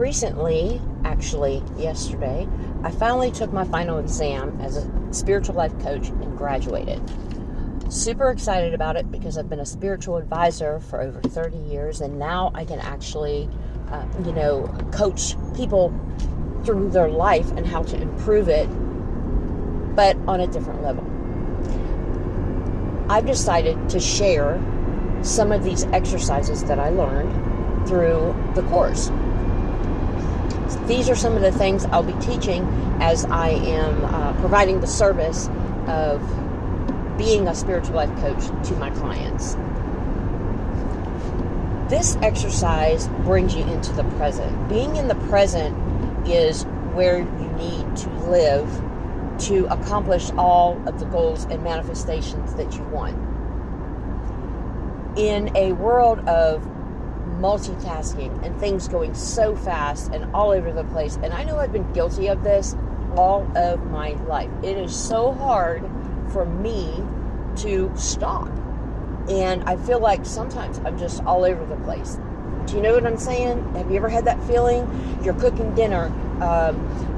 recently, actually yesterday, I finally took my final exam as a spiritual life coach and graduated. Super excited about it because I've been a spiritual advisor for over 30 years, and now I can actually, coach people through their life and how to improve it, but on a different level. I've decided to share some of these exercises that I learned through the course. These are some of the things I'll be teaching as I am providing the service of being a spiritual life coach to my clients. This exercise brings you into the present. Being in the present is where you need to live to accomplish all of the goals and manifestations that you want. In a world of multitasking and things going so fast and all over the place, and I know I've been guilty of this all of my life. It is so hard for me to stop, and I feel like sometimes I'm just all over the place. Do you know what I'm saying? Have you ever had that feeling? You're cooking dinner,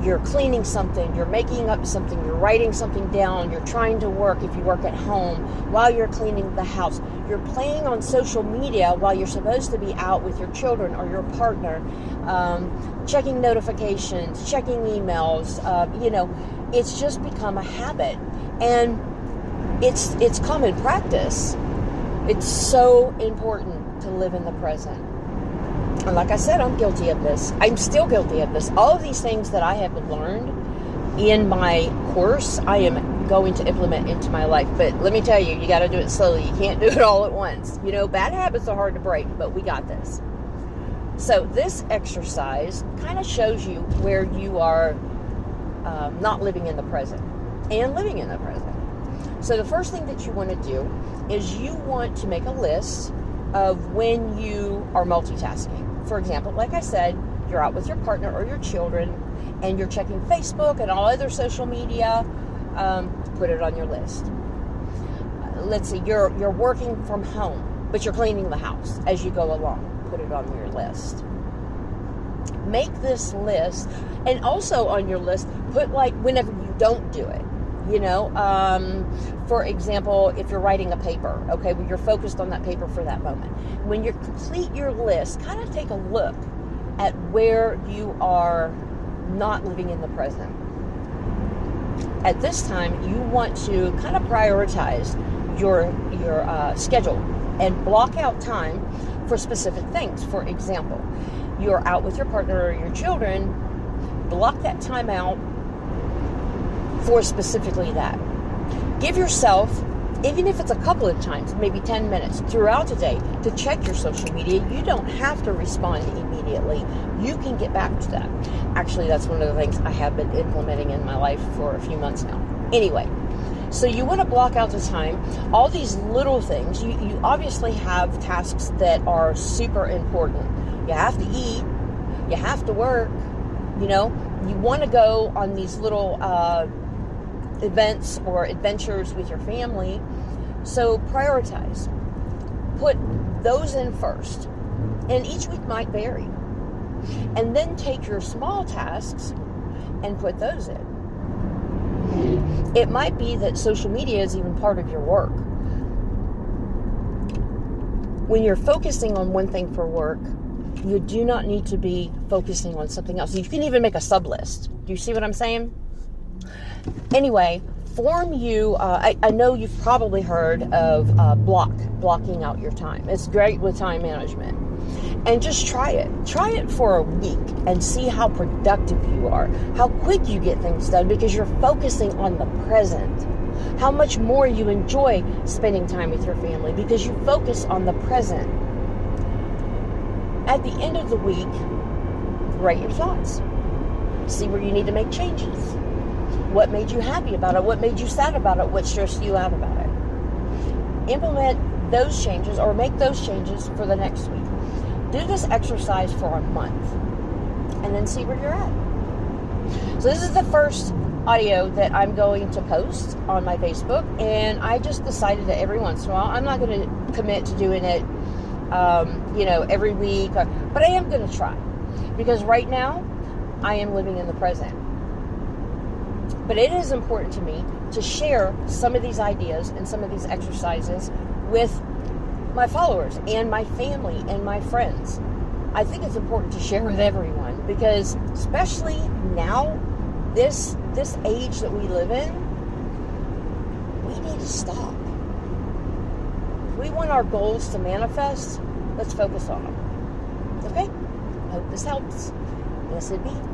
you're cleaning something, you're making up something, you're writing something down, you're trying to work if you work at home while you're cleaning the house. You're playing on social media while you're supposed to be out with your children or your partner, checking notifications, checking emails. It's just become a habit, and it's common practice. It's so important to live in the present. And like I said, I'm guilty of this. I'm still guilty of this. All of these things that I have learned in my course, I am going to implement into my life. But let me tell you, you got to do it slowly. You can't do it all at once. Bad habits are hard to break, but we got this. So this exercise kind of shows you where you are not living in the present and living in the present. So the first thing that you want to do is you want to make a list of when you are multitasking. For example, like I said, you're out with your partner or your children and you're checking Facebook and all other social media. Put it on your list. Let's see, you're working from home, but you're cleaning the house as you go along. Put it on your list. Make this list, and also on your list, put whenever you don't do it. For example, if you're writing a paper, okay, when you're focused on that paper for that moment. When you complete your list, kind of take a look at where you are not living in the present. At this time, you want to kind of prioritize your schedule and block out time for specific things. For example, you're out with your partner or your children, block that time out for specifically that. Give yourself, even if it's a couple of times, maybe 10 minutes throughout the day, to check your social media. You don't have to respond immediately. You can get back to that. Actually, that's one of the things I have been implementing in my life for a few months now. Anyway, so you want to block out the time. All these little things, you obviously have tasks that are super important. You have to eat. You have to work. You want to go on these little events or adventures with your family. So prioritize. Put those in first. And each week might vary. And then take your small tasks and put those in. It might be that social media is even part of your work. When you're focusing on one thing for work, you do not need to be focusing on something else. You can even make a sub list. Do you see what I'm saying? Anyway, I know you've probably heard of blocking out your time. It's great with time management. And just try it. Try it for a week and see how productive you are, how quick you get things done because you're focusing on the present. How much more you enjoy spending time with your family because you focus on the present. At the end of the week, write your thoughts. See where you need to make changes. What made you happy about it? What made you sad about it? What stressed you out about it? Implement those changes or make those changes for the next week. Do this exercise for a month and then see where you're at. So this is the first audio that I'm going to post on my Facebook, and I just decided that every once in a while, I'm not going to commit to doing it, every week, but I am going to try. Because right now, I am living in the present. But it is important to me to share some of these ideas and some of these exercises with my followers and my family and my friends. I think it's important to share with everyone because especially now, this age that we live in, we need to stop. If we want our goals to manifest, let's focus on them. Okay? I hope this helps. Blessed be.